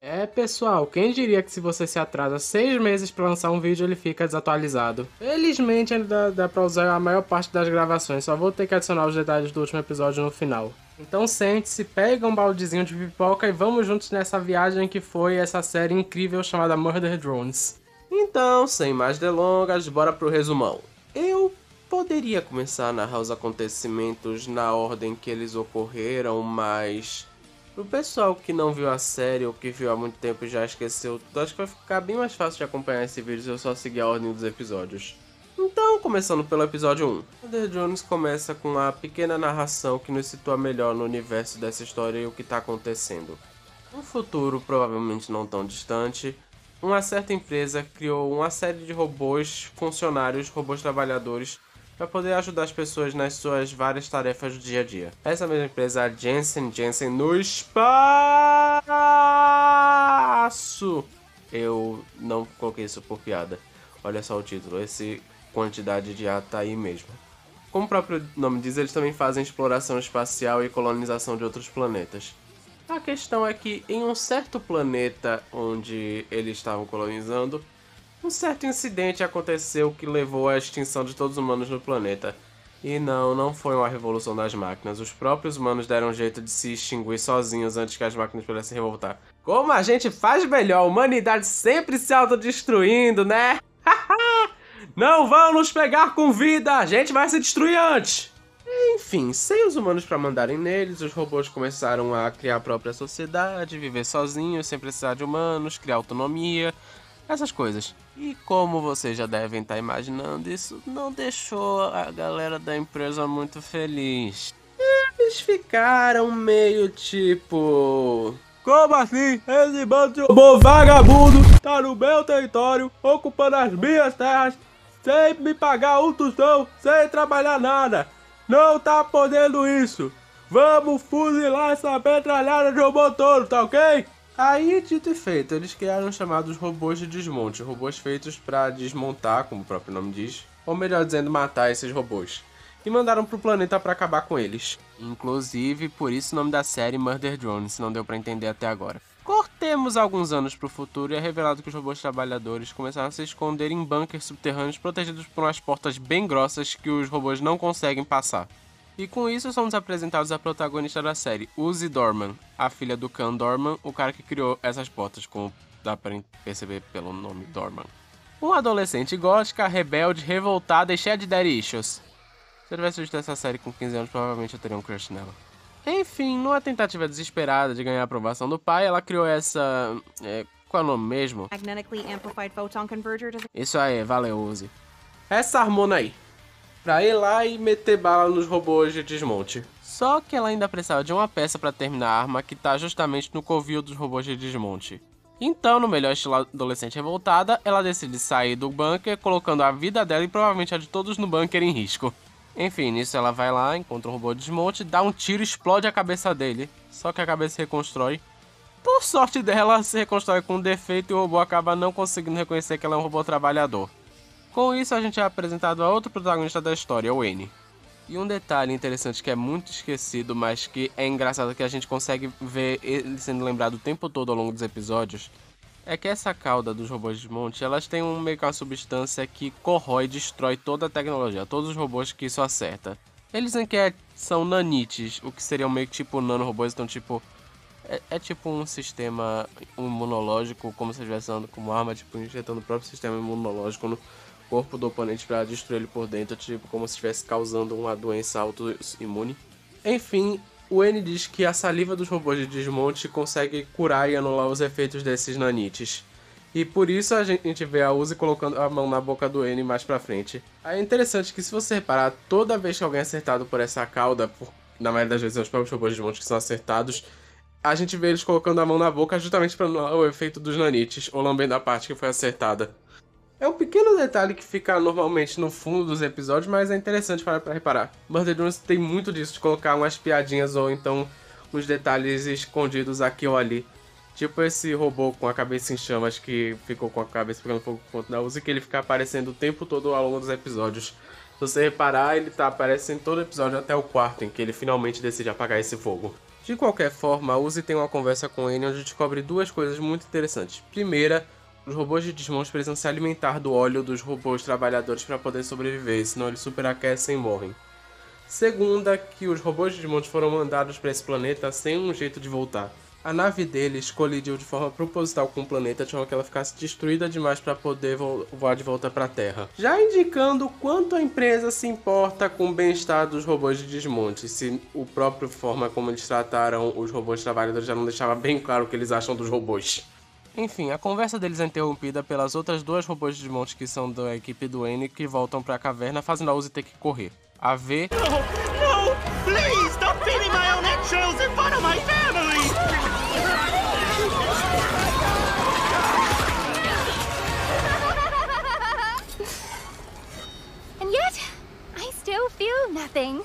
É, pessoal, quem diria que se você se atrasa 6 meses pra lançar um vídeo, ele fica desatualizado. Felizmente ainda dá pra usar a maior parte das gravações, só vou ter que adicionar os detalhes do último episódio no final. Então sente-se, pega um baldezinho de pipoca e vamos juntos nessa viagem que foi essa série incrível chamada Murder Drones. Então, sem mais delongas, bora pro resumão. Eu poderia começar a narrar os acontecimentos na ordem que eles ocorreram, mas pro pessoal que não viu a série ou que viu há muito tempo e já esqueceu tudo, acho que vai ficar bem mais fácil de acompanhar esse vídeo se eu só seguir a ordem dos episódios. Então, começando pelo episódio 1. Murder Drones começa com uma pequena narração que nos situa melhor no universo dessa história e o que está acontecendo. Um futuro provavelmente não tão distante, uma certa empresa criou uma série de robôs funcionários, robôs trabalhadores, para poder ajudar as pessoas nas suas várias tarefas do dia a dia. Essa mesma empresa, a Jensen no espaço! Eu não coloquei isso por piada. Olha só o título, esse quantidade de A tá aí mesmo. Como o próprio nome diz, eles também fazem exploração espacial e colonização de outros planetas. A questão é que em um certo planeta onde eles estavam colonizando, um certo incidente aconteceu que levou à extinção de todos os humanos no planeta. E não foi uma revolução das máquinas. Os próprios humanos deram um jeito de se extinguir sozinhos antes que as máquinas pudessem revoltar. Como a gente faz melhor, a humanidade sempre se autodestruindo, né? Não vão nos pegar com vida, a gente vai se destruir antes! Enfim, sem os humanos para mandarem neles, os robôs começaram a criar a própria sociedade, viver sozinhos, sem precisar de humanos, criar autonomia, essas coisas. E como vocês já devem estar imaginando, isso não deixou a galera da empresa muito feliz. Eles ficaram meio tipo... Como assim? Esse bando de robô vagabundo tá no meu território, ocupando as minhas terras, sem me pagar um tostão, sem trabalhar nada. Não tá podendo isso. Vamos fuzilar essa metralhada de robô todo, tá ok? Aí, dito e feito, eles criaram os chamados robôs de desmonte, robôs feitos para desmontar, como o próprio nome diz, ou melhor dizendo, matar esses robôs. E mandaram pro planeta para acabar com eles. Inclusive, por isso o nome da série Murder Drones, se não deu para entender até agora. Cortemos alguns anos pro futuro e é revelado que os robôs trabalhadores começaram a se esconder em bunkers subterrâneos protegidos por umas portas bem grossas que os robôs não conseguem passar. E com isso somos apresentados a protagonista da série, Uzi Dorman, a filha do Khan Dorman, o cara que criou essas portas, como dá pra perceber pelo nome Dorman. Uma adolescente gótica, rebelde, revoltada e cheia de daddy issues. Se eu tivesse visto essa série com 15 anos, provavelmente eu teria um crush nela. Enfim, numa tentativa desesperada de ganhar a aprovação do pai, ela criou essa... qual é o nome mesmo? Magnetically amplified photon converter. Isso aí, valeu, Uzi. Essa harmona aí. Pra ir lá e meter bala nos robôs de desmonte. Só que ela ainda precisava de uma peça pra terminar a arma que tá justamente no covil dos robôs de desmonte. Então, no melhor estilo adolescente revoltada, ela decide sair do bunker, colocando a vida dela e provavelmente a de todos no bunker em risco. Enfim, nisso ela vai lá, encontra um robô de desmonte, dá um tiro e explode a cabeça dele. Só que a cabeça se reconstrói. Por sorte dela, se reconstrói com um defeito e o robô acaba não conseguindo reconhecer que ela é um robô trabalhador. Com isso, a gente é apresentado a outro protagonista da história, o N. E um detalhe interessante que é muito esquecido, mas que é engraçado que a gente consegue ver ele sendo lembrado o tempo todo ao longo dos episódios, é que essa cauda dos robôs de desmonte, elas têm meio que uma substância que corrói e destrói toda a tecnologia, todos os robôs que isso acerta. Eles dizem que são nanites, o que seriam meio que tipo nanorobôs, então tipo... É tipo um sistema imunológico, como se estivesse usando como arma, tipo injetando o próprio sistema imunológico no corpo do oponente para destruir ele por dentro, tipo como se estivesse causando uma doença autoimune. Enfim, o N diz que a saliva dos robôs de desmonte consegue curar e anular os efeitos desses nanites. E por isso a gente vê a Uzi colocando a mão na boca do N mais pra frente. Aí é interessante que se você reparar, toda vez que alguém é acertado por essa cauda, na maioria das vezes são os próprios robôs de desmonte que são acertados, a gente vê eles colocando a mão na boca justamente para anular o efeito dos nanites, ou lambendo a parte que foi acertada. É um pequeno detalhe que fica normalmente no fundo dos episódios, mas é interessante para reparar. Murder Drones tem muito disso, de colocar umas piadinhas ou então uns detalhes escondidos aqui ou ali. Tipo esse robô com a cabeça em chamas que ficou com a cabeça pegando fogo por conta da Uzi, que ele fica aparecendo o tempo todo ao longo dos episódios. Se você reparar, ele aparecendo em todo episódio até o quarto, em que ele finalmente decide apagar esse fogo. De qualquer forma, a Uzi tem uma conversa com ele onde descobre duas coisas muito interessantes. Primeira, os robôs de desmonte precisam se alimentar do óleo dos robôs trabalhadores para poder sobreviver, senão eles superaquecem e morrem. Segunda, que os robôs de desmonte foram mandados para esse planeta sem um jeito de voltar. A nave deles colidiu de forma proposital com o planeta, de forma que ela ficasse destruída demais para poder voar de volta para a Terra. Já indicando o quanto a empresa se importa com o bem-estar dos robôs de desmonte, se o próprio forma como eles trataram os robôs trabalhadores já não deixava bem claro o que eles acham dos robôs. Enfim, a conversa deles é interrompida pelas outras duas robôs de desmonte que são da equipe do N, que voltam para a caverna, fazendo a Uzi ter que correr. A V... No! Please! Stop beating my own eggshells in front of my family! And yet, I still feel nothing.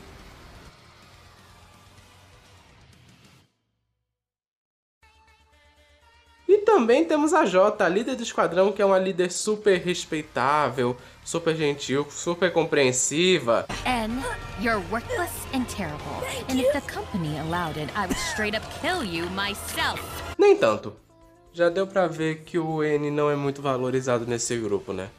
E também temos a Jota, a líder do esquadrão, que é uma líder super respeitável, super gentil, super compreensiva. N, you're worthless and terrible. And if the company allowed it, I would straight up kill you myself. Nem tanto. Já deu pra ver que o N não é muito valorizado nesse grupo, né?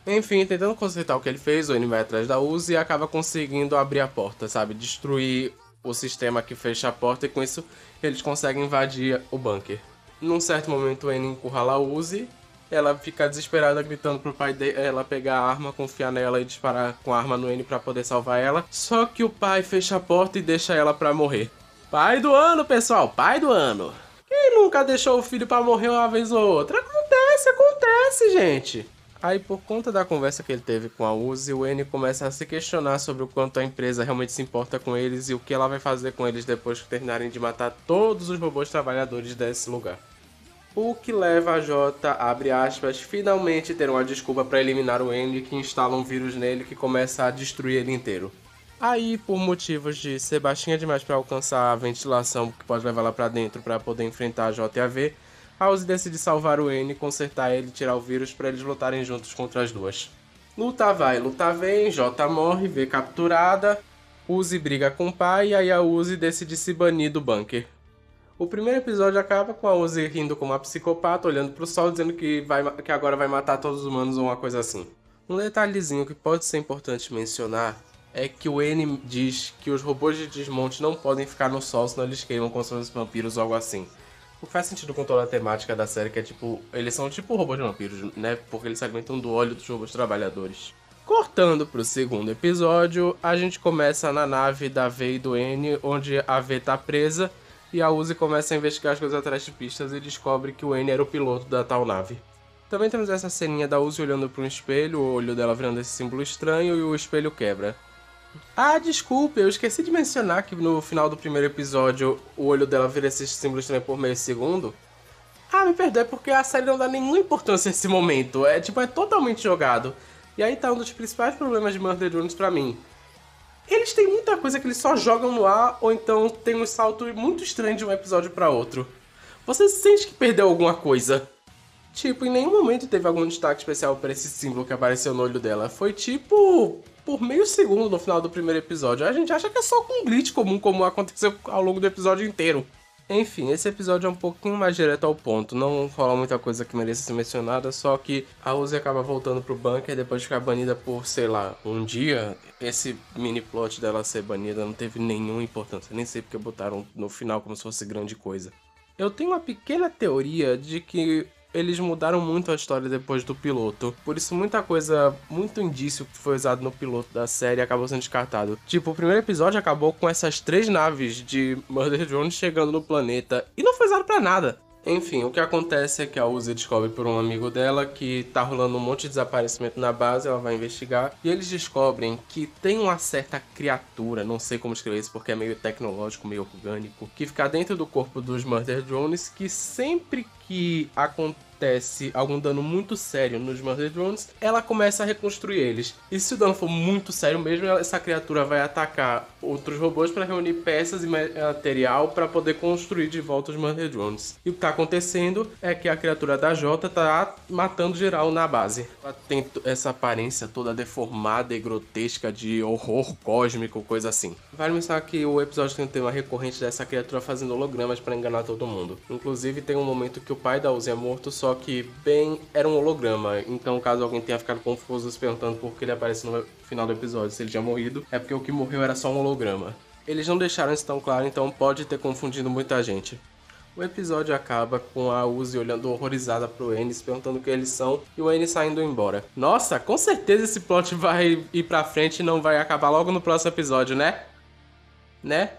Enfim, tentando consertar o que ele fez, o N vai atrás da Uzi e acaba conseguindo abrir a porta, sabe? Destruir o sistema que fecha a porta e com isso eles conseguem invadir o bunker. Num certo momento o N encurrala a Uzi, ela fica desesperada gritando pro pai dela pegar a arma, confiar nela e disparar com a arma no N pra poder salvar ela. Só que o pai fecha a porta e deixa ela pra morrer. Pai do ano, pessoal, pai do ano. Quem nunca deixou o filho pra morrer uma vez ou outra? Acontece, gente. Aí, por conta da conversa que ele teve com a Uzi, o N começa a se questionar sobre o quanto a empresa realmente se importa com eles e o que ela vai fazer com eles depois que terminarem de matar todos os robôs trabalhadores desse lugar. O que leva a Jota, abre aspas, finalmente ter uma desculpa para eliminar o N, que instala um vírus nele que começa a destruir ele inteiro. Aí, por motivos de ser baixinha demais para alcançar a ventilação que pode levar lá pra dentro para poder enfrentar a J e a V, a Uzi decide salvar o N, consertar ele e tirar o vírus para eles lutarem juntos contra as duas. Luta vai, luta vem, J morre, V capturada, Uzi briga com o pai e aí a Uzi decide se banir do bunker. O primeiro episódio acaba com a Uzi rindo como uma psicopata, olhando pro sol, dizendo que agora vai matar todos os humanos ou uma coisa assim. Um detalhezinho que pode ser importante mencionar é que o N diz que os robôs de desmonte não podem ficar no sol, senão eles queimam como se fossem vampiros ou algo assim. O que faz sentido com toda a temática da série, que é tipo, eles são tipo robôs de vampiros, né? Porque eles se alimentam do óleo dos robôs trabalhadores. Cortando pro segundo episódio, a gente começa na nave da V e do N, onde a V tá presa, e a Uzi começa a investigar as coisas atrás de pistas e descobre que o N era o piloto da tal nave. Também temos essa ceninha da Uzi olhando para um espelho, o olho dela virando esse símbolo estranho e o espelho quebra. Ah, desculpe, eu esqueci de mencionar que no final do primeiro episódio o olho dela vira esse símbolo estranho por meio segundo. Ah, me perdoe, porque a série não dá nenhuma importância nesse momento, é totalmente jogado. E aí tá um dos principais problemas de Murder Drones pra mim. Eles têm muita coisa que eles só jogam no ar, ou então tem um salto muito estranho de um episódio pra outro. Você sente que perdeu alguma coisa. Tipo, em nenhum momento teve algum destaque especial pra esse símbolo que apareceu no olho dela. Foi tipo, por meio segundo no final do primeiro episódio. A gente acha que é só um glitch comum, como aconteceu ao longo do episódio inteiro. Enfim, esse episódio é um pouquinho mais direto ao ponto, não rola muita coisa que mereça ser mencionada, só que a Uzi acaba voltando pro bunker depois de ficar banida por, sei lá, um dia. Esse mini plot dela ser banida não teve nenhuma importância, nem sei porque botaram no final como se fosse grande coisa. Eu tenho uma pequena teoria de que eles mudaram muito a história depois do piloto. Por isso muita coisa, muito indício que foi usado no piloto da série acabou sendo descartado. Tipo, o primeiro episódio acabou com essas 3 naves de Murder Drones chegando no planeta e não foi usado pra nada. Enfim, o que acontece é que a Uzi descobre por um amigo dela que tá rolando um monte de desaparecimento na base, ela vai investigar, e eles descobrem que tem uma certa criatura, não sei como escrever isso porque é meio tecnológico, meio orgânico, que fica dentro do corpo dos Murder Drones, que sempre que acontece algum dano muito sério nos Murder Drones, ela começa a reconstruir eles. E se o dano for muito sério mesmo, essa criatura vai atacar outros robôs para reunir peças e material para poder construir de volta os Murder Drones. E o que tá acontecendo é que a criatura da Jota tá matando geral na base. Ela tem essa aparência toda deformada e grotesca de horror cósmico, coisa assim. Vale mencionar que o episódio tem um tema recorrente dessa criatura fazendo hologramas para enganar todo mundo. Inclusive tem um momento que o pai da Uzi é morto, só que Ben era um holograma. Então caso alguém tenha ficado confuso se perguntando por que ele aparece no final do episódio, se ele tinha morrido, é porque o que morreu era só um holograma. Eles não deixaram isso tão claro, então pode ter confundido muita gente. O episódio acaba com a Uzi olhando horrorizada pro Ennis, perguntando o que eles são, e o Ennis saindo embora. Nossa, com certeza esse plot vai ir pra frente e não vai acabar logo no próximo episódio, né? Né?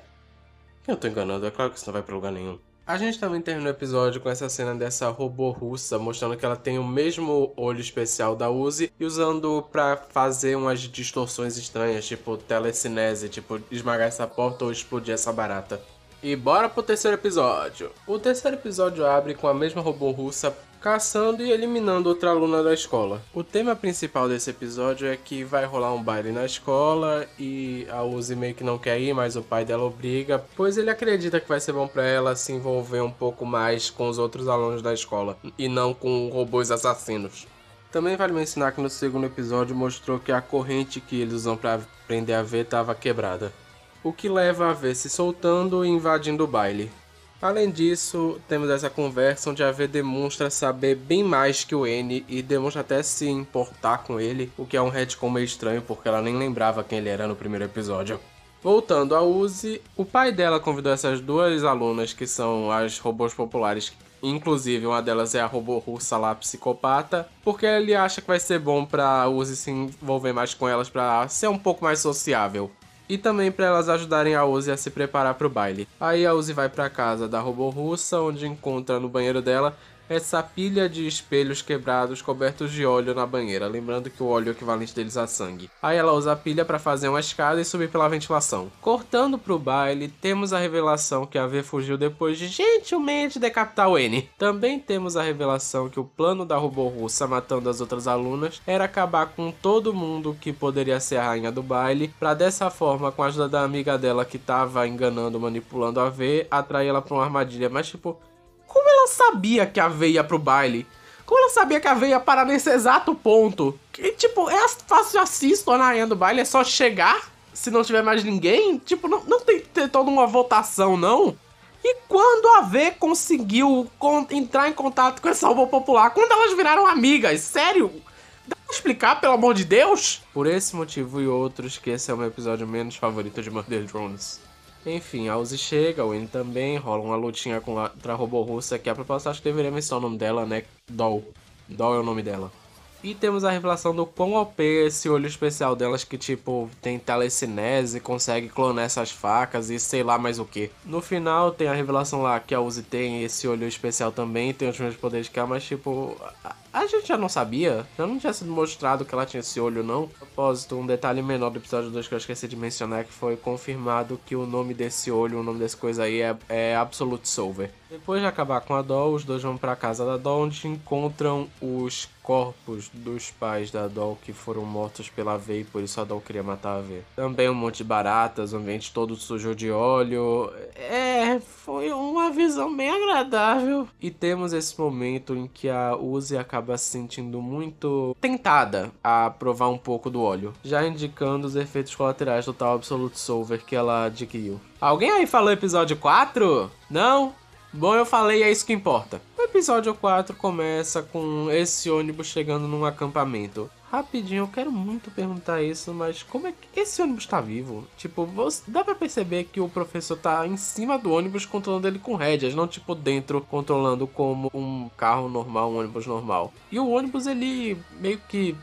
Eu tô enganando, é claro que isso não vai pra lugar nenhum. A gente também termina o episódio com essa cena dessa robô russa, mostrando que ela tem o mesmo olho especial da Uzi e usando pra fazer umas distorções estranhas, tipo telecinese, tipo esmagar essa porta ou explodir essa barata. E bora pro terceiro episódio. O terceiro episódio abre com a mesma robô russa caçando e eliminando outra aluna da escola. O tema principal desse episódio é que vai rolar um baile na escola e a Uzi meio que não quer ir, mas o pai dela obriga, pois ele acredita que vai ser bom pra ela se envolver um pouco mais com os outros alunos da escola e não com robôs assassinos. Também vale mencionar que no segundo episódio mostrou que a corrente que eles usam pra prender a V estava quebrada, o que leva a V se soltando e invadindo o baile. Além disso, temos essa conversa onde a V demonstra saber bem mais que o N e demonstra até se importar com ele, o que é um retcon meio estranho porque ela nem lembrava quem ele era no primeiro episódio. Voltando a Uzi, o pai dela convidou essas duas alunas que são as robôs populares, inclusive uma delas é a robô russa lá, psicopata, porque ele acha que vai ser bom pra Uzi se envolver mais com elas pra ser um pouco mais sociável. E também para elas ajudarem a Uzi a se preparar para o baile. Aí a Uzi vai para casa da robô russa, onde encontra no banheiro dela essa pilha de espelhos quebrados cobertos de óleo na banheira, lembrando que o óleo é o equivalente deles a sangue. Aí ela usa a pilha para fazer uma escada e subir pela ventilação. Cortando pro baile, temos a revelação que a V fugiu depois de gentilmente decapitar o N. Também temos a revelação que o plano da robô russa matando as outras alunas era acabar com todo mundo que poderia ser a rainha do baile, para dessa forma, com a ajuda da amiga dela que tava enganando, manipulando a V, atrair ela pra uma armadilha. Mas tipo, como ela sabia que a V ia pro baile? Como ela sabia que a V ia parar nesse exato ponto? Que, tipo, é fácil assim se tornar a rainha do baile, é só chegar, se não tiver mais ninguém? Tipo, não tem que ter toda uma votação, não? E quando a V conseguiu entrar em contato com essa robô popular? Quando elas viraram amigas? Sério? Dá pra explicar, pelo amor de Deus? Por esse motivo e outros, que esse é o meu episódio menos favorito de Murder Drones. Enfim, a Uzi chega, o N também, rola uma lutinha com outra robô russa, que a propósito acho que deveria mencionar o nome dela, né? Doll. Doll é o nome dela. E temos a revelação do quão OP é esse olho especial delas, que tipo, tem telecinese, consegue clonar essas facas e sei lá mais o que. No final tem a revelação lá que a Uzi tem esse olho especial também, tem os mesmos poderes que ela, mas tipo, a gente já não sabia, já não tinha sido mostrado que ela tinha esse olho não. A propósito, um detalhe menor do episódio 2 que eu esqueci de mencionar, que foi confirmado que o nome desse olho, o nome dessa coisa aí é Absolute Solver. Depois de acabar com a Doll, os dois vão pra casa da Doll, onde encontram os corpos dos pais da Doll que foram mortos pela V e por isso a Doll queria matar a V. Também um monte de baratas, o ambiente todo sujo de óleo. Foi uma visão bem agradável. E temos esse momento em que a Uzi acaba se sentindo muito tentada a provar um pouco do óleo, já indicando os efeitos colaterais do tal Absolute Solver que ela adquiriu. Alguém aí falou episódio 4? Não? Bom, eu falei, é isso que importa. O episódio 4 começa com esse ônibus chegando num acampamento. Rapidinho, eu quero muito perguntar isso, mas como é que esse ônibus tá vivo? Tipo, dá pra perceber que o professor tá em cima do ônibus controlando ele com rédeas, não tipo dentro controlando como um carro normal, um ônibus normal. E o ônibus, ele meio que...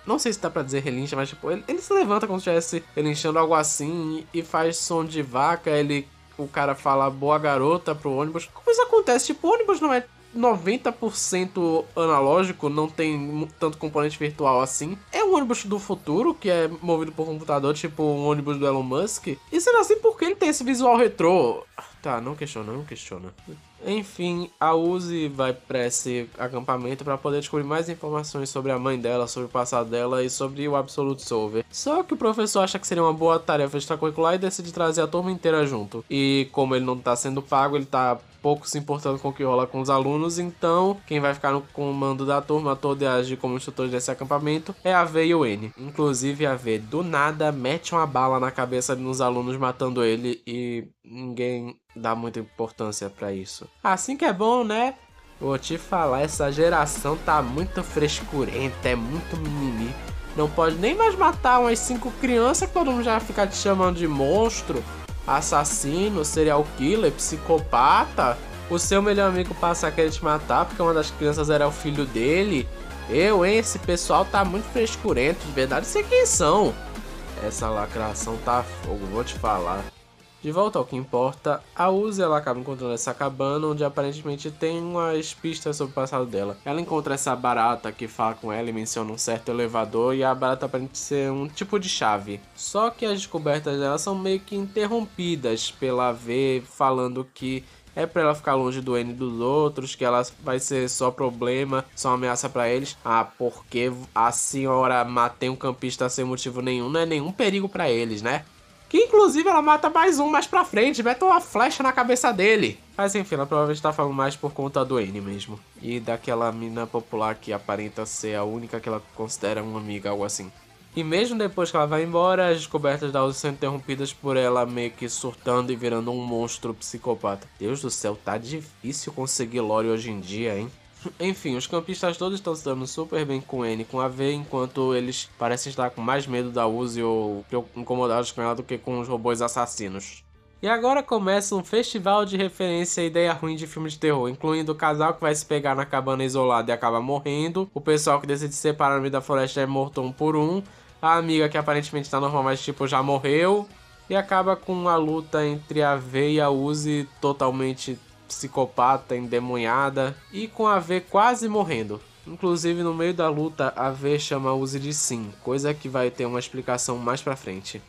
Não sei se dá pra dizer relincha, mas tipo, ele se levanta como se estivesse relinchando algo assim e faz som de vaca, o cara fala boa garota pro ônibus. Como isso acontece? Tipo, o ônibus não é 90% analógico, não tem tanto componente virtual assim. É um ônibus do futuro, que é movido por computador, tipo um ônibus do Elon Musk. E sendo assim, por que ele tem esse visual retrô? Tá, não questiona. Enfim, a Uzi vai pra esse acampamento pra poder descobrir mais informações sobre a mãe dela, sobre o passado dela e sobre o Absolute Solver. Só que o professor acha que seria uma boa tarefa extracurricular e decide trazer a turma inteira junto. E como ele não tá sendo pago, ele tá pouco se importando com o que rola com os alunos, então quem vai ficar no comando da turma toda e agir como instrutor desse acampamento é a V e o N. Inclusive a V do nada mete uma bala na cabeça dos alunos matando ele e ninguém dá muita importância pra isso. Assim que é bom, né? Vou te falar, essa geração tá muito frescurenta, é muito mimimi. Não pode nem mais matar umas 5 crianças que todo mundo já fica te chamando de monstro, assassino, serial killer, psicopata. O seu melhor amigo passa a querer te matar porque uma das crianças era o filho dele. Esse pessoal tá muito frescurento, de verdade, sei quem são. Essa lacração tá fogo, vou te falar. De volta ao que importa, a Uzi ela acaba encontrando essa cabana onde aparentemente tem umas pistas sobre o passado dela. Ela encontra essa barata que fala com ela e menciona um certo elevador e a barata aparenta ser um tipo de chave. Só que as descobertas dela são meio que interrompidas pela V falando que é pra ela ficar longe do N dos outros, que ela vai ser só problema, só ameaça pra eles. Porque a senhora matei um campista sem motivo nenhum, não é nenhum perigo pra eles, né? Que inclusive ela mata mais um mais pra frente, mete uma flecha na cabeça dele. Mas enfim, ela provavelmente tá falando mais por conta do N mesmo. E daquela mina popular que aparenta ser a única que ela considera uma amiga, algo assim. E mesmo depois que ela vai embora, as descobertas da Uzi são interrompidas por ela meio que surtando e virando um monstro psicopata. Deus do céu, tá difícil conseguir lore hoje em dia, hein? Enfim, os campistas todos estão se dando super bem com N e com a V, enquanto eles parecem estar com mais medo da Uzi ou incomodados com ela do que com os robôs assassinos. E agora começa um festival de referência a ideia ruim de filme de terror, incluindo o casal que vai se pegar na cabana isolada e acaba morrendo, o pessoal que decide se separar no meio da floresta é morto um por um, a amiga que aparentemente tá normal, mas tipo já morreu, e acaba com uma luta entre a V e a Uzi totalmente psicopata, endemoniada, e com a V quase morrendo. Inclusive no meio da luta a V chama a Uzi de Sim, coisa que vai ter uma explicação mais pra frente.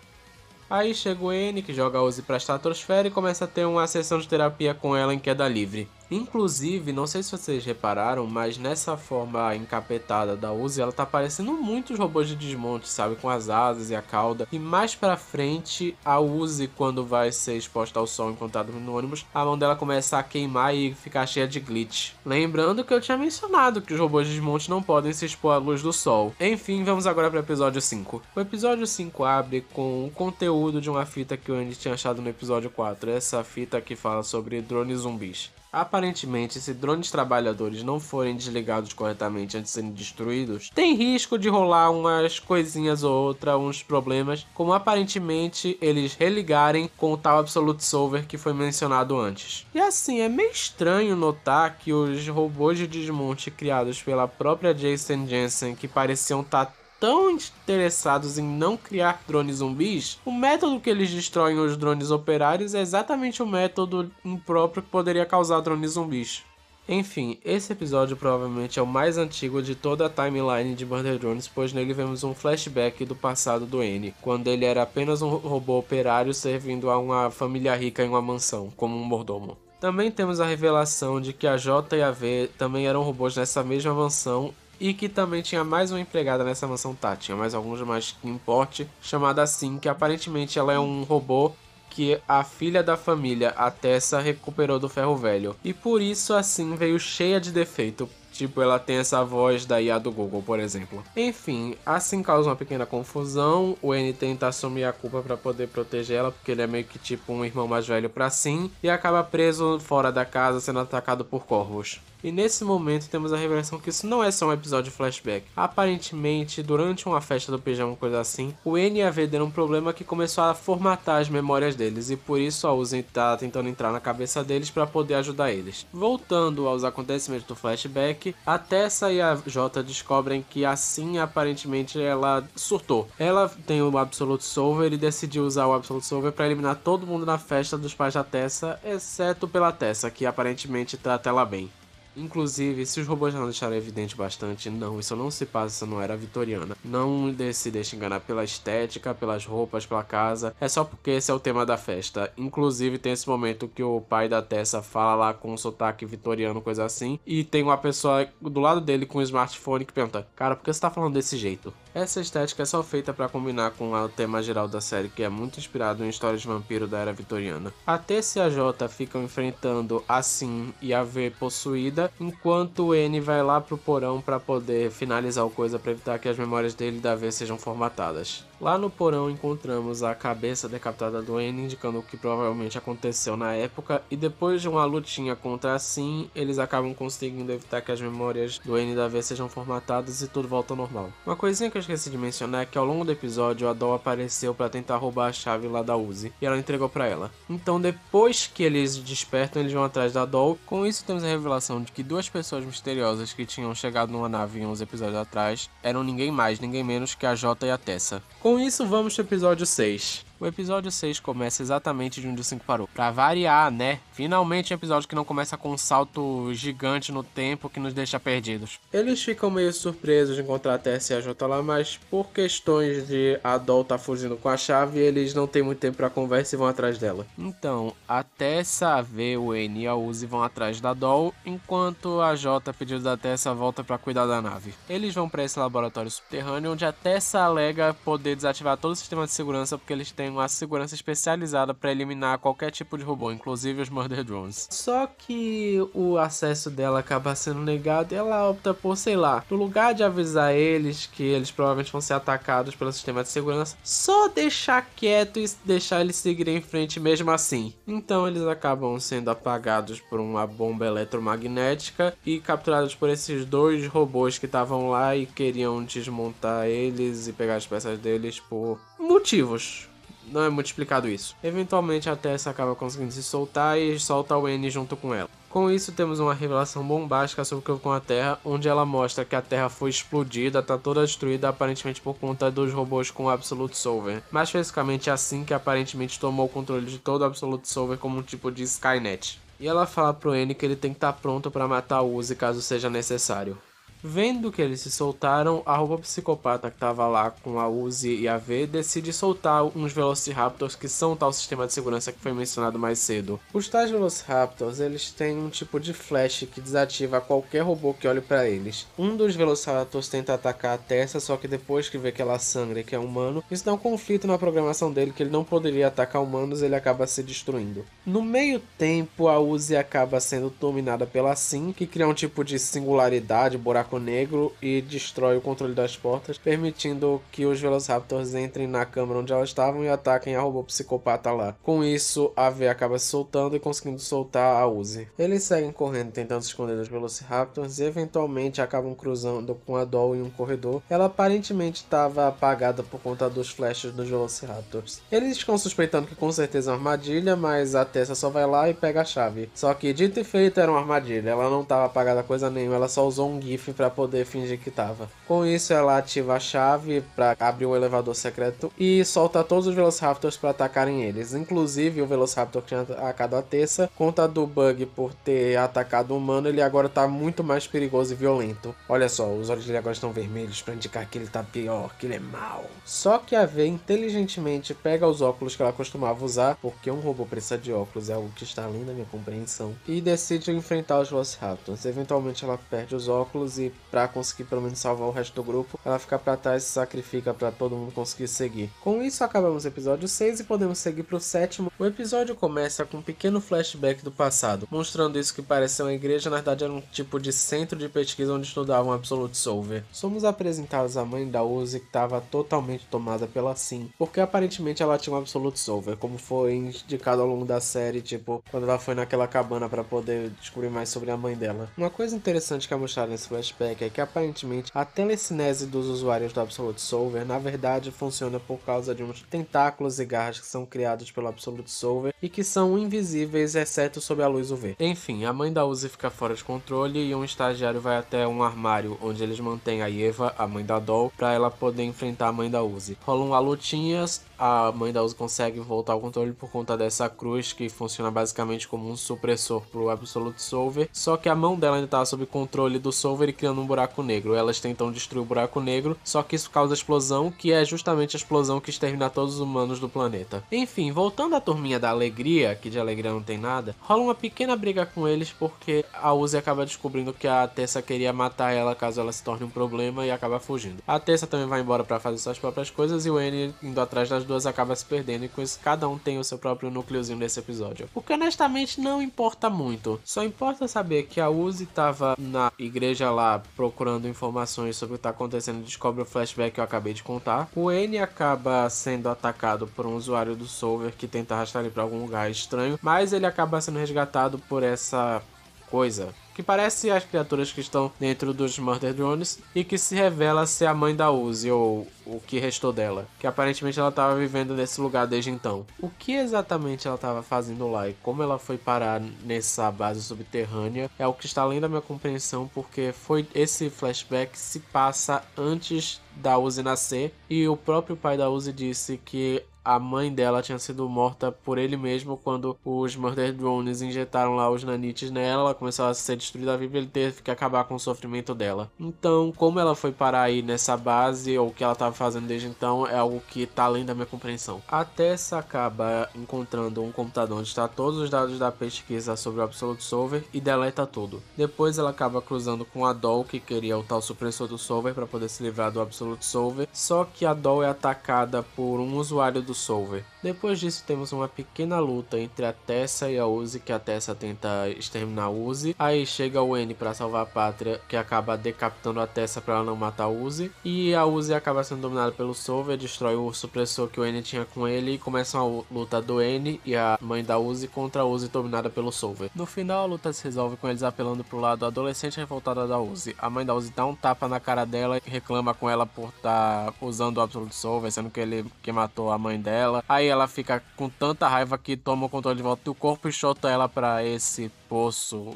Aí chega o N, que joga a Uzi pra estratosfera e começa a ter uma sessão de terapia com ela em queda livre. Inclusive, não sei se vocês repararam, mas nessa forma encapetada da Uzi, ela tá parecendo muito os robôs de desmonte, sabe? Com as asas e a cauda. E mais pra frente, a Uzi, quando vai ser exposta ao sol enquanto tá no ônibus, a mão dela começa a queimar e ficar cheia de glitch. Lembrando que eu tinha mencionado que os robôs de desmonte não podem se expor à luz do sol. Enfim, vamos agora pro episódio 5. O episódio 5 abre com o conteúdo de uma fita que o Andy tinha achado no episódio 4. Essa fita que fala sobre drones zumbis. Aparentemente, se drones trabalhadores não forem desligados corretamente antes de serem destruídos, tem risco de rolar umas coisinhas ou outra, uns problemas, como aparentemente eles religarem com o tal Absolute Solver que foi mencionado antes. E assim, é meio estranho notar que os robôs de desmonte criados pela própria Jason Jensen, que pareciam estar tão interessados em não criar drones zumbis, o método que eles destroem os drones operários é exatamente o método impróprio que poderia causar drones zumbis. Enfim, esse episódio provavelmente é o mais antigo de toda a timeline de Murder Drones, pois nele vemos um flashback do passado do N, quando ele era apenas um robô operário servindo a uma família rica em uma mansão, como um mordomo. Também temos a revelação de que a J e a V também eram robôs nessa mesma mansão, e que também tinha mais uma empregada nessa mansão, tinha mais alguns mais que importe, chamada Sim, que aparentemente ela é um robô que a filha da família, a Tessa, recuperou do ferro velho. E por isso a Sim veio cheia de defeito. Tipo, ela tem essa voz da IA do Google, por exemplo. Enfim, assim causa uma pequena confusão. O N tenta assumir a culpa pra poder proteger ela, porque ele é meio que tipo um irmão mais velho pra Sim. E acaba preso fora da casa, sendo atacado por corvos. E nesse momento temos a revelação que isso não é só um episódio de flashback. Aparentemente, durante uma festa do pijama, coisa assim, o N e a V deram um problema que começou a formatar as memórias deles. E por isso a Uzi tá tentando entrar na cabeça deles pra poder ajudar eles. Voltando aos acontecimentos do flashback, a Tessa e a J descobrem que assim, aparentemente, ela surtou. Ela tem o Absolute Solver e decidiu usar o Absolute Solver pra eliminar todo mundo na festa dos pais da Tessa, exceto pela Tessa, que aparentemente trata ela bem. Inclusive, se os robôs não deixaram evidente bastante, não, isso não se passa na era vitoriana. Não se deixe enganar pela estética, pelas roupas, pela casa, é só porque esse é o tema da festa. Inclusive tem esse momento que o pai da Tessa fala lá com um sotaque vitoriano, coisa assim, e tem uma pessoa do lado dele com um smartphone que pergunta: cara, por que você tá falando desse jeito? Essa estética é só feita para combinar com o tema geral da série, que é muito inspirado em histórias de vampiro da era vitoriana. A Tessa e a Jota ficam enfrentando a Sim e a V possuída, enquanto o N vai lá pro porão para poder finalizar o coisa para evitar que as memórias dele e da V sejam formatadas. Lá no porão encontramos a cabeça decapitada do N, indicando o que provavelmente aconteceu na época, e depois de uma lutinha contra a Sim, eles acabam conseguindo evitar que as memórias do N e da V sejam formatadas e tudo volta ao normal. Uma coisinha que eu esqueci de mencionar é que ao longo do episódio a Doll apareceu para tentar roubar a chave lá da Uzi, e ela entregou para ela. Então depois que eles despertam, eles vão atrás da Doll. Com isso temos a revelação de que duas pessoas misteriosas que tinham chegado numa nave em uns episódios atrás eram ninguém mais, ninguém menos que a Jota e a Tessa. Com isso, vamos pro episódio 6. O episódio 6 começa exatamente de onde o 5 parou. Pra variar, né? Finalmente um episódio que não começa com um salto gigante no tempo que nos deixa perdidos. Eles ficam meio surpresos de encontrar a Tessa e a Jota lá, mas por questões de a Doll tá fugindo com a chave, eles não têm muito tempo pra conversa e vão atrás dela. Então, a Tessa, a V, o N e a Uzi vão atrás da Doll, enquanto a Jota, a pedido da Tessa, volta pra cuidar da nave. Eles vão pra esse laboratório subterrâneo, onde a Tessa alega poder desativar todo o sistema de segurança, porque eles têm uma segurança especializada para eliminar qualquer tipo de robô, inclusive os Murder Drones. Só que o acesso dela acaba sendo negado e ela opta por, sei lá, no lugar de avisar eles que eles provavelmente vão ser atacados pelo sistema de segurança, só deixar quieto e deixar eles seguirem em frente mesmo assim. Então eles acabam sendo apagados por uma bomba eletromagnética e capturados por esses dois robôs que estavam lá e queriam desmontar eles e pegar as peças deles por motivos. Não é muito explicado isso. Eventualmente a Tessa acaba conseguindo se soltar e solta o N junto com ela. Com isso temos uma revelação bombástica sobre o que houve com a Terra, onde ela mostra que a Terra foi explodida, tá toda destruída aparentemente por conta dos robôs com o Absolute Solver. Mais especificamente assim que aparentemente tomou o controle de todo o Absolute Solver como um tipo de Skynet. E ela fala pro N que ele tem que estar pronto para matar o Uzi caso seja necessário. Vendo que eles se soltaram, a robô psicopata que tava lá com a Uzi e a V decide soltar uns Velociraptors que são o tal sistema de segurança que foi mencionado mais cedo. Os tais Velociraptors, eles têm um tipo de flash que desativa qualquer robô que olhe pra eles. Um dos Velociraptors tenta atacar a Tessa, só que depois que vê que ela sangra e que é humano, isso dá um conflito na programação dele que ele não poderia atacar humanos e ele acaba se destruindo. No meio tempo, a Uzi acaba sendo dominada pela Sim, que cria um tipo de singularidade, buraco negro e destrói o controle das portas, permitindo que os Velociraptors entrem na câmara onde elas estavam e ataquem a robô psicopata lá. Com isso, a V acaba se soltando e conseguindo soltar a Uzi. Eles seguem correndo tentando se esconder dos Velociraptors e eventualmente acabam cruzando com a Doll em um corredor. Ela aparentemente estava apagada por conta dos flashes dos Velociraptors. Eles ficam suspeitando que com certeza é uma armadilha, mas a Tessa só vai lá e pega a chave. Só que dito e feito era uma armadilha, ela não estava apagada coisa nenhuma, ela só usou um GIF para poder fingir que tava. Com isso ela ativa a chave para abrir o elevador secreto e solta todos os Velociraptors para atacarem eles. Inclusive o Velociraptor que tinha atacado a Tessa, conta do Bug por ter atacado o humano, ele agora tá muito mais perigoso e violento. Olha só, os olhos dele agora estão vermelhos para indicar que ele tá pior, que ele é mau. Só que a V inteligentemente pega os óculos que ela costumava usar, porque um robô precisa de óculos, é algo que está além da minha compreensão, e decide enfrentar os Velociraptors. Eventualmente ela perde os óculos e para conseguir pelo menos salvar o resto do grupo, ela fica para trás e se sacrifica para todo mundo conseguir seguir. Com isso acabamos o episódio 6 e podemos seguir para o 7º. O episódio começa com um pequeno flashback do passado, mostrando isso que parece ser uma igreja, na verdade era um tipo de centro de pesquisa onde estudavam Absolute Solver. Somos apresentados à mãe da Uzi, que estava totalmente tomada pela Sim, porque aparentemente ela tinha um Absolute Solver, como foi indicado ao longo da série, tipo, quando ela foi naquela cabana para poder descobrir mais sobre a mãe dela. Uma coisa interessante que é mostrada nesse flashback é que aparentemente a telecinese dos usuários do Absolute Solver na verdade funciona por causa de uns tentáculos e garras que são criados pelo Absolute Solver e que são invisíveis exceto sob a luz UV. Enfim, a mãe da Uzi fica fora de controle e um estagiário vai até um armário onde eles mantêm a Eva, a mãe da Doll, pra ela poder enfrentar a mãe da Uzi. Rolam uma lutinha a mãe da Uzi consegue voltar ao controle por conta dessa cruz que funciona basicamente como um supressor pro Absolute Solver, só que a mão dela ainda tá sob controle do Solver e criando um buraco negro. Elas tentam destruir o buraco negro, só que isso causa explosão, que é justamente a explosão que extermina todos os humanos do planeta. Enfim, voltando à turminha da alegria, que de alegria não tem nada, rola uma pequena briga com eles porque a Uzi acaba descobrindo que a Tessa queria matar ela caso ela se torne um problema e acaba fugindo. A Tessa também vai embora pra fazer suas próprias coisas e o N indo atrás das duas acaba se perdendo, e com isso cada um tem o seu próprio núcleozinho nesse episódio. O que honestamente não importa muito, só importa saber que a Uzi tava na igreja lá procurando informações sobre o que tá acontecendo e descobre o flashback que eu acabei de contar. O N acaba sendo atacado por um usuário do Solver que tenta arrastar ele pra algum lugar estranho, mas ele acaba sendo resgatado por essa coisa que parece as criaturas que estão dentro dos Murder Drones e que se revela ser a mãe da Uzi, ou o que restou dela, que aparentemente ela estava vivendo nesse lugar desde então. O que exatamente ela estava fazendo lá e como ela foi parar nessa base subterrânea é o que está além da minha compreensão, porque foi esse flashback se passa antes da Uzi nascer e o próprio pai da Uzi disse que a mãe dela tinha sido morta por ele mesmo quando os Murder Drones injetaram lá os nanites nela, ela começou a ser destruída viva e ele teve que acabar com o sofrimento dela. Então, como ela foi parar aí nessa base, ou o que ela estava fazendo desde então, é algo que está além da minha compreensão. A Tessa acaba encontrando um computador onde está todos os dados da pesquisa sobre o Absolute Solver e deleta tudo. Depois ela acaba cruzando com a Doll, que queria o tal supressor do Solver para poder se livrar do Absolute Solver, só que a Doll é atacada por um usuário do Solver. Depois disso temos uma pequena luta entre a Tessa e a Uzi, que a Tessa tenta exterminar a Uzi. Aí chega o N para salvar a pátria, que acaba decapitando a Tessa para ela não matar a Uzi. E a Uzi acaba sendo dominada pelo Solver, destrói o supressor que o N tinha com ele e começa a luta do N e a mãe da Uzi contra a Uzi dominada pelo Solver. No final a luta se resolve com eles apelando pro lado adolescente revoltada da Uzi. A mãe da Uzi dá um tapa na cara dela e reclama com ela por estar usando o Absolute Solver, sendo que ele que matou a mãe dela. Aí ela fica com tanta raiva que toma o controle de volta do corpo e chota ela pra esse poço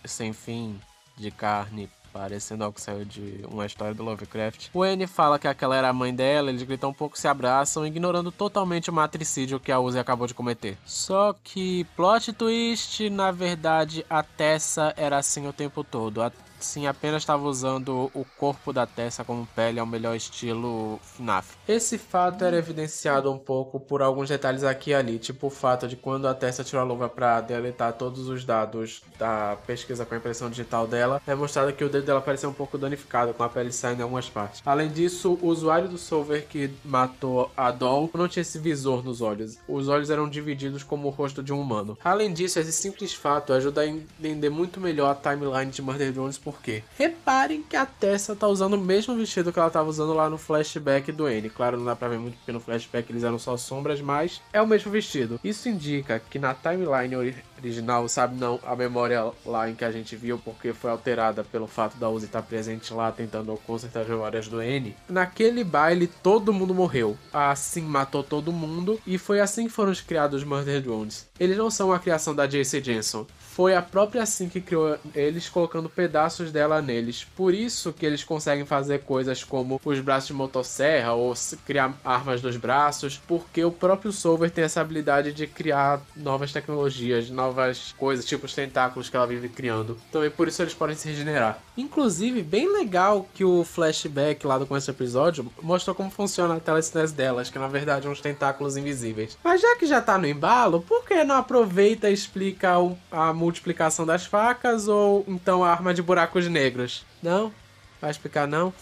sem fim de carne, parecendo algo que saiu de uma história do Lovecraft. O N fala que aquela era a mãe dela, eles gritam um pouco, se abraçam, ignorando totalmente o matricídio que a Uzi acabou de cometer. Só que, plot twist, na verdade a Tessa era assim o tempo todo. Sim, apenas estava usando o corpo da Tessa como pele ao melhor estilo FNAF. Esse fato era evidenciado um pouco por alguns detalhes aqui e ali, tipo o fato de quando a Tessa tirou a luva para deletar todos os dados da pesquisa com a impressão digital dela, é mostrado que o dedo dela parecia um pouco danificado, com a pele saindo em algumas partes. Além disso, o usuário do Solver que matou a Doll não tinha esse visor nos olhos. Os olhos eram divididos como o rosto de um humano. Além disso, esse simples fato ajuda a entender muito melhor a timeline de Murder Drones. Por quê? Reparem que a Tessa tá usando o mesmo vestido que ela tava usando lá no flashback do N. Claro, não dá pra ver muito porque no flashback eles eram só sombras, mas é o mesmo vestido. Isso indica que na timeline original, sabe, não a memória lá em que a gente viu, porque foi alterada pelo fato da Uzi estar presente lá tentando consertar as memórias do N. Naquele baile todo mundo morreu. A Sim matou todo mundo e foi assim que foram criados os Murder Drones. Eles não são a criação da J.C. Jensen. Foi a própria Sim que criou eles, colocando pedaços dela neles. Por isso que eles conseguem fazer coisas como os braços de motosserra ou criar armas dos braços, porque o próprio Solver tem essa habilidade de criar novas tecnologias, novas coisas, tipo os tentáculos que ela vive criando. Também por isso eles podem se regenerar. Inclusive, bem legal que o flashback lá do começo do episódio mostrou como funciona a telecinese delas, que na verdade são uns tentáculos invisíveis. Mas já que já tá no embalo, por que não aproveita e explica a multiplicação das facas ou então a arma de buracos negros? Não? Vai explicar não?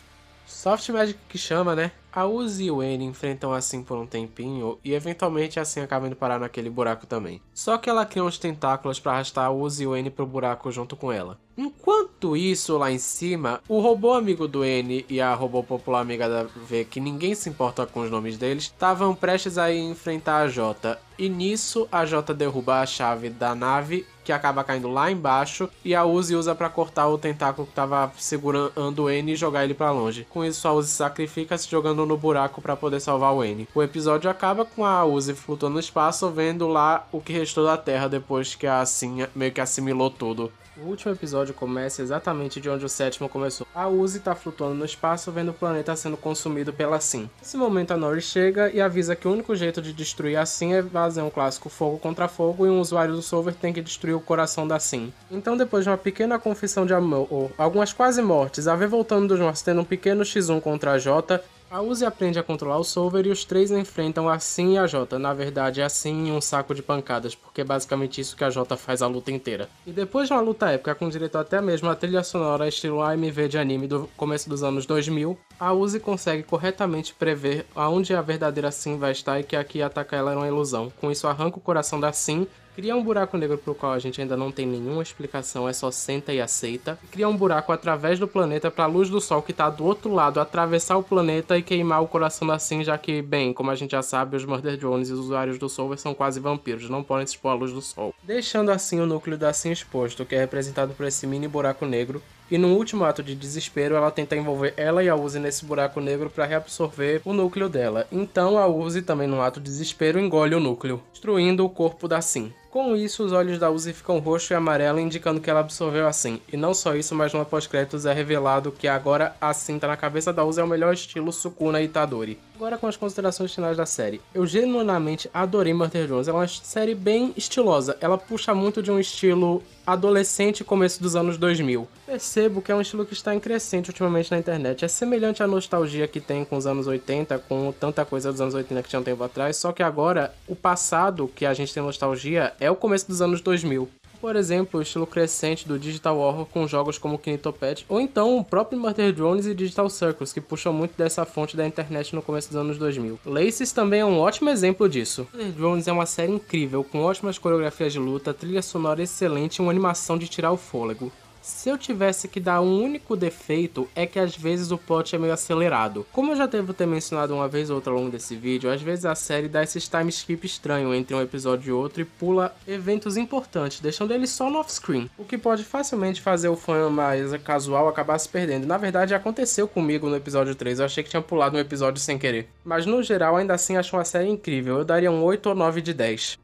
Soft Magic que chama, né? A Uzi e o N enfrentam a Sim por um tempinho e eventualmente a Sim acaba indo parar naquele buraco também. Só que ela cria uns tentáculos para arrastar a Uzi e o N pro buraco junto com ela. Enquanto isso, lá em cima, o robô amigo do N e a robô popular amiga da V, que ninguém se importa com os nomes deles, estavam prestes a enfrentar a Jota. E nisso, a Jota derruba a chave da nave, que acaba caindo lá embaixo, e a Uzi usa para cortar o tentáculo que estava segurando o N e jogar ele para longe. Com isso, a Uzi sacrifica se jogando no buraco para poder salvar o N. O episódio acaba com a Uzi flutuando no espaço, vendo lá o que restou da Terra depois que a Sim meio que assimilou tudo. O último episódio começa exatamente de onde o sétimo começou. A Uzi tá flutuando no espaço vendo o planeta sendo consumido pela Sim. Nesse momento a Nori chega e avisa que o único jeito de destruir a Sim é fazer um clássico fogo contra fogo e um usuário do Solver tem que destruir o coração da Sim. Então depois de uma pequena confissão de amor, ou algumas quase mortes, a V voltando dos mortos tendo um pequeno X1 contra a J, a Uzi aprende a controlar o Solver e os três enfrentam a Sim e a J. Na verdade, a Sim e um saco de pancadas, porque é basicamente isso que a J faz a luta inteira. E depois de uma luta épica com direito até mesmo a trilha sonora estilo AMV de anime do começo dos anos 2000, a Uzi consegue corretamente prever aonde a verdadeira Sim vai estar e que aqui atacar ela era uma ilusão. Com isso arranca o coração da Sim, cria um buraco negro pro qual a gente ainda não tem nenhuma explicação, é só senta e aceita. E cria um buraco através do planeta pra luz do sol que tá do outro lado atravessar o planeta e queimar o coração da Sim, já que, bem, como a gente já sabe, os Murder Drones e os usuários do Solver são quase vampiros, não podem se expor à luz do sol. Deixando assim o núcleo da Sim exposto, que é representado por esse mini buraco negro. E no último ato de desespero, ela tenta envolver ela e a Uzi nesse buraco negro para reabsorver o núcleo dela. Então a Uzi, também no ato de desespero, engole o núcleo, destruindo o corpo da Sim. Com isso, os olhos da Uzi ficam roxo e amarelo, indicando que ela absorveu a Sim. E não só isso, mas no pós-créditos é revelado que agora a Sim tá na cabeça da Uzi é o melhor estilo Sukuna Itadori. Agora com as considerações finais da série. Eu genuinamente adorei Murder Drones, ela é uma série bem estilosa. Ela puxa muito de um estilo adolescente começo dos anos 2000. Percebo que é um estilo que está em crescente ultimamente na internet. É semelhante à nostalgia que tem com os anos 80, com tanta coisa dos anos 80 que tinha um tempo atrás, só que agora o passado que a gente tem nostalgia é o começo dos anos 2000. Por exemplo, o estilo crescente do Digital Horror com jogos como Kinetopet, ou então o próprio Murder Drones e Digital Circus, que puxam muito dessa fonte da internet no começo dos anos 2000. Laces também é um ótimo exemplo disso. Murder Drones é uma série incrível, com ótimas coreografias de luta, trilha sonora excelente e uma animação de tirar o fôlego. Se eu tivesse que dar um único defeito, é que às vezes o plot é meio acelerado. Como eu já devo ter mencionado uma vez ou outra ao longo desse vídeo, às vezes a série dá esses time skip estranho entre um episódio e outro e pula eventos importantes, deixando eles só no off-screen, o que pode facilmente fazer o fã mais casual acabar se perdendo. Na verdade, aconteceu comigo no episódio 3, eu achei que tinha pulado um episódio sem querer. Mas no geral, ainda assim, acho uma série incrível, eu daria um 8 ou 9 de 10.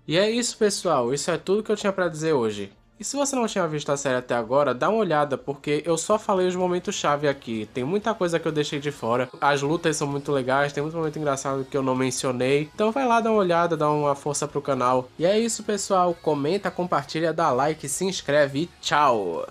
E é isso, pessoal, isso é tudo que eu tinha pra dizer hoje. E se você não tinha visto a série até agora, dá uma olhada, porque eu só falei os momentos-chave aqui. Tem muita coisa que eu deixei de fora. As lutas são muito legais, tem muito momento engraçado que eu não mencionei. Então vai lá dar uma olhada, dá uma força pro canal. E é isso, pessoal. Comenta, compartilha, dá like, se inscreve e tchau!